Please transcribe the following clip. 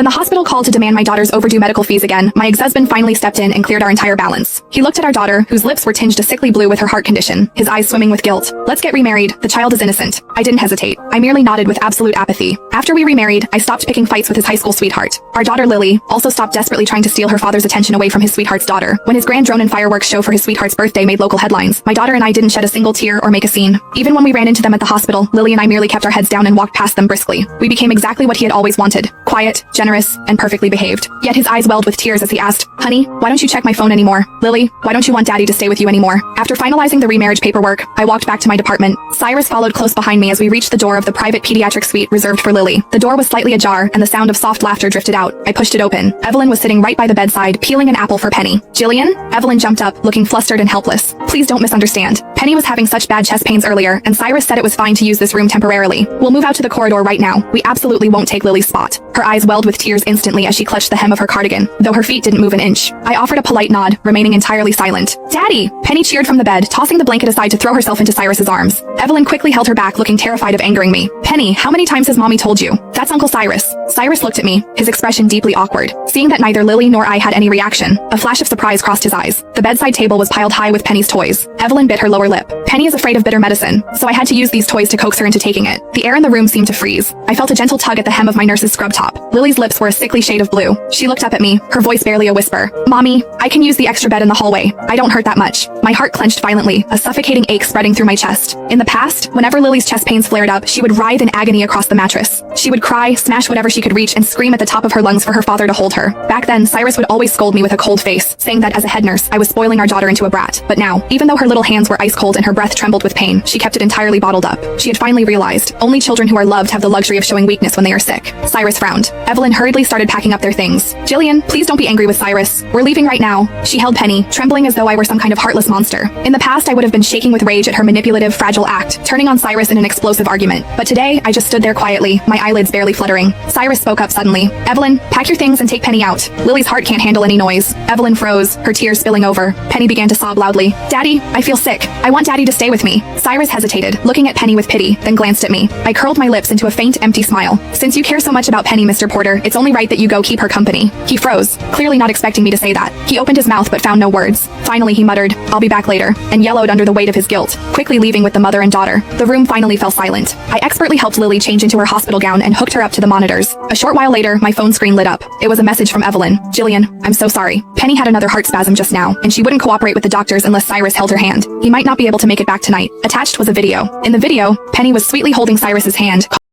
When the hospital called to demand my daughter's overdue medical fees again, my ex-husband finally stepped in and cleared our entire balance. He looked at our daughter, whose lips were tinged a sickly blue with her heart condition, his eyes swimming with guilt. "Let's get remarried. The child is innocent." I didn't hesitate. I merely nodded with absolute apathy. After we remarried, I stopped picking fights with his high school sweetheart. Our daughter Lily also stopped desperately trying to steal her father's attention away from his sweetheart's daughter. When his grand drone and fireworks show for his sweetheart's birthday made local headlines, my daughter and I didn't shed a single tear or make a scene. Even when we ran into them at the hospital, Lily and I merely kept our heads down and walked past them briskly. We became exactly what he had always wanted: quiet, generous, and perfectly behaved. Yet his eyes welled with tears as he asked, "Honey, why don't you check my phone anymore? Lily, why don't you want Daddy to stay with you anymore?" After finalizing the remarriage paperwork, I walked back to my department. Cyrus followed close behind me as we reached the door of the private pediatric suite reserved for Lily. The door was slightly ajar, and the sound of soft laughter drifted out. I pushed it open. Evelyn was sitting right by the bedside, peeling an apple for Penny. "Jillian?" Evelyn jumped up, looking flustered and helpless. "Please don't misunderstand. Penny was having such bad chest pains earlier, and Cyrus said it was fine to use this room temporarily. We'll move out to the corridor right now. We absolutely won't take Lily's spot." Her eyes welled with tears instantly as she clutched the hem of her cardigan, though her feet didn't move an inch. I offered a polite nod, remaining entirely silent. "Daddy!" Penny cheered from the bed, tossing the blanket aside to throw herself into Cyrus's arms. Evelyn quickly held her back, looking terrified of angering me. "Penny, how many times has Mommy told you? That's Uncle Cyrus." Cyrus looked at me, his expression deeply awkward. Seeing that neither Lily nor I had any reaction, a flash of surprise crossed his eyes. The bedside table was piled high with Penny's toys. Evelyn bit her lower lip. Penny is afraid of bitter medicine, so I had to use these toys to coax her into taking it. The air in the room seemed to freeze. I felt a gentle tug at the hem of my nurse's scrub top. Lily's lips were a sickly shade of blue. She looked up at me, her voice barely a whisper. "Mommy, I can use the extra bed in the hallway. I don't hurt that much." My heart clenched violently, a suffocating ache spreading through my chest. In the past, whenever Lily's chest pains flared up, she would writhe in agony across the mattress. She would cry, smash whatever she could reach, and scream at the top of her lungs for her father to hold her. Back then, Cyrus would always scold me with a cold face, saying that as a head nurse, I was spoiling our daughter into a brat. But now, even though her little hands were ice cold and her breath trembled with pain, she kept it entirely bottled up. She had finally realized, only children who are loved have the luxury of showing weakness when they are sick. Cyrus frowned. Evelyn hurriedly started packing up their things. "Jillian, please don't be angry with Cyrus. We're leaving right now." She held Penny, trembling as though I were some kind of heartless monster. In the past, I would have been shaking with rage at her manipulative, fragile act, turning on Cyrus in an explosive argument. But today, I just stood there quietly, my eyelids barely fluttering. Cyrus spoke up suddenly. "Evelyn, pack your things and take Penny out. Lily's heart can't handle any noise." Evelyn froze, her tears spilling over. Penny began to sob loudly. "Daddy, I feel sick. I want Daddy to stay with me." Cyrus hesitated, looking at Penny with pity, then glanced at me. I curled my lips into a faint, empty smile. "Since you care so much about Penny, Mr. Porter, it's only right that you go keep her company." He froze, clearly not expecting me to say that. He opened his mouth but found no words. Finally he muttered, "I'll be back later," and yellowed under the weight of his guilt, quickly leaving with the mother and daughter. The room finally fell silent. I expertly helped Lily change into her hospital gown and hooked her up to the monitors. A short while later, my phone screen lit up. It was a message from Evelyn. "Jillian, I'm so sorry. Penny had another heart spasm just now, and she wouldn't cooperate with the doctors unless Cyrus held her hand. He might not be able to make it back tonight." Attached was a video. In the video, Penny was sweetly holding Cyrus's hand,